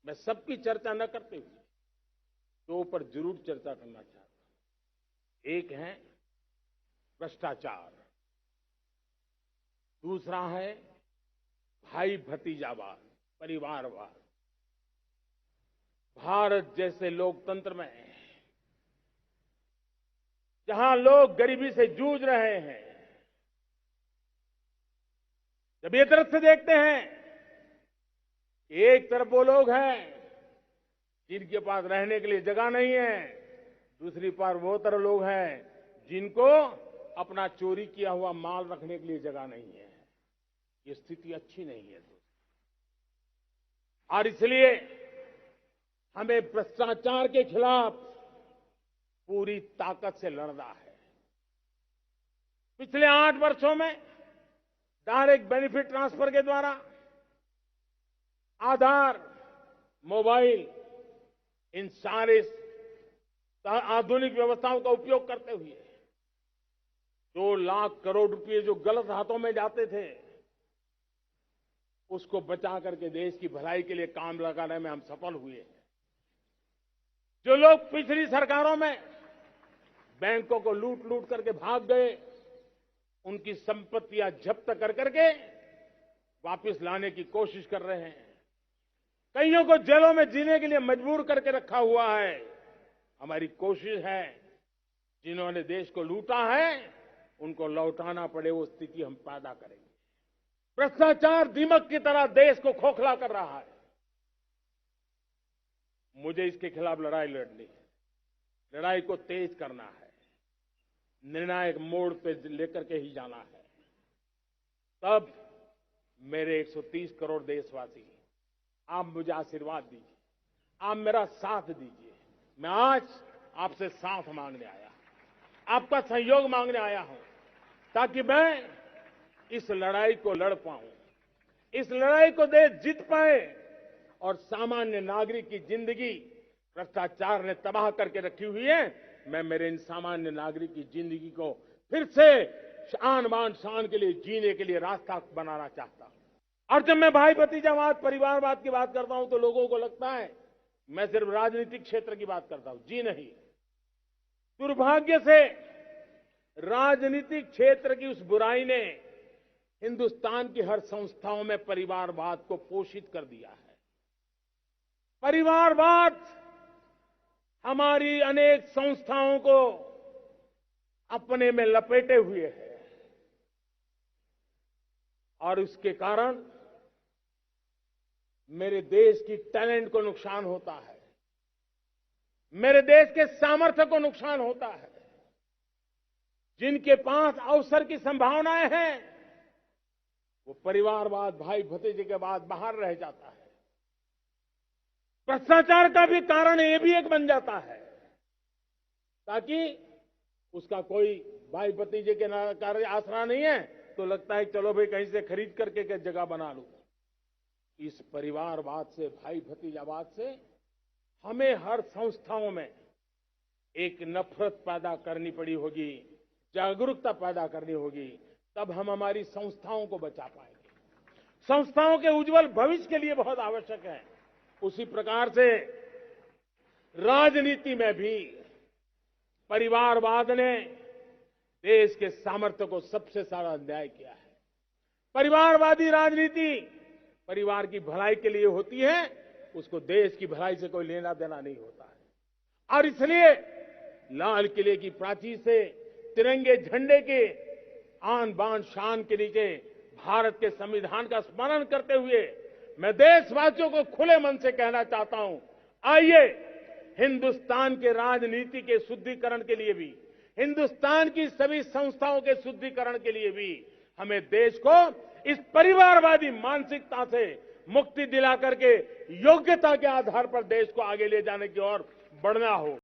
मैं सबकी चर्चा न करते हुए दो पर जरूर चर्चा करना चाहता हूं। एक है भ्रष्टाचार, दूसरा है भाई भतीजावाद, परिवारवाद। भारत जैसे लोकतंत्र में जहां लोग गरीबी से जूझ रहे हैं, जब ये तरफ से देखते हैं कि एक तरफ वो लोग हैं जिनके पास रहने के लिए जगह नहीं है, दूसरी पार वो तरह लोग हैं जिनको अपना चोरी किया हुआ माल रखने के लिए जगह नहीं है। ये स्थिति अच्छी नहीं है दोस्तों, और इसलिए हमें भ्रष्टाचार के खिलाफ पूरी ताकत से लड़ना है। पिछले 8 वर्षों में डायरेक्ट बेनिफिट ट्रांसफर के द्वारा आधार, मोबाइल, इन सारे आधुनिक व्यवस्थाओं का उपयोग करते हुए 2 लाख करोड़ रुपए जो गलत हाथों में जाते थे, उसको बचा करके देश की भलाई के लिए काम लगाने में हम सफल हुए हैं। जो लोग पिछली सरकारों में बैंकों को लूट लूट करके भाग गए, उनकी संपत्तियां जब्त कर करके वापस लाने की कोशिश कर रहे हैं। कईयों को जेलों में जीने के लिए मजबूर करके रखा हुआ है। हमारी कोशिश है जिन्होंने देश को लूटा है उनको लौटाना पड़े, वो स्थिति हम पैदा करेंगे। भ्रष्टाचार दीमक की तरह देश को खोखला कर रहा है। मुझे इसके खिलाफ लड़ाई लड़नी है, लड़ाई को तेज करना है, निर्णायक मोड़ पे लेकर के ही जाना है। तब मेरे 130 करोड़ देशवासी, आप मुझे आशीर्वाद दीजिए, आप मेरा साथ दीजिए। मैं आज आपसे साथ मांगने आया, आपका सहयोग मांगने आया हूं, ताकि मैं इस लड़ाई को लड़ पाऊं, इस लड़ाई को देश जीत पाए और सामान्य नागरिक की जिंदगी भ्रष्टाचार ने तबाह करके रखी हुई है। मैं मेरे इन सामान्य नागरिक की जिंदगी को फिर से शान बान शान के लिए जीने के लिए रास्ता बनाना चाहता हूं। और जब मैं भाई भतीजावाद, परिवारवाद की बात करता हूं तो लोगों को लगता है मैं सिर्फ राजनीतिक क्षेत्र की बात करता हूं। जी नहीं, दुर्भाग्य से राजनीतिक क्षेत्र की उस बुराई ने हिंदुस्तान की हर संस्थाओं में परिवारवाद को पोषित कर दिया है। परिवारवाद हमारी अनेक संस्थाओं को अपने में लपेटे हुए है और उसके कारण मेरे देश की टैलेंट को नुकसान होता है, मेरे देश के सामर्थ्य को नुकसान होता है। जिनके पास अवसर की संभावनाएं हैं वो परिवारवाद, भाई भतीजे के बाद बाहर रह जाता है। भ्रष्टाचार का भी कारण ये भी एक बन जाता है, ताकि उसका कोई भाई भतीजे के कार्य आसरा नहीं है तो लगता है चलो भाई कहीं से खरीद करके जगह बना लूं। इस परिवारवाद से, भाई भतीजावाद से हमें हर संस्थाओं में एक नफरत पैदा करनी पड़ी होगी, जागरूकता पैदा करनी होगी, तब हम हमारी संस्थाओं को बचा पाएंगे। संस्थाओं के उज्जवल भविष्य के लिए बहुत आवश्यक है। उसी प्रकार से राजनीति में भी परिवारवाद ने देश के सामर्थ्य को सबसे ज्यादा अन्याय किया है। परिवारवादी राजनीति परिवार की भलाई के लिए होती है, उसको देश की भलाई से कोई लेना देना नहीं होता है। और इसलिए लाल किले की प्राचीर से तिरंगे झंडे के आन बान शान के नीचे भारत के संविधान का स्मरण करते हुए मैं देशवासियों को खुले मन से कहना चाहता हूं, आइए हिंदुस्तान के राजनीति के शुद्धिकरण के लिए भी, हिंदुस्तान की सभी संस्थाओं के शुद्धिकरण के लिए भी हमें देश को इस परिवारवादी मानसिकता से मुक्ति दिला करके योग्यता के आधार पर देश को आगे ले जाने की ओर बढ़ना हो।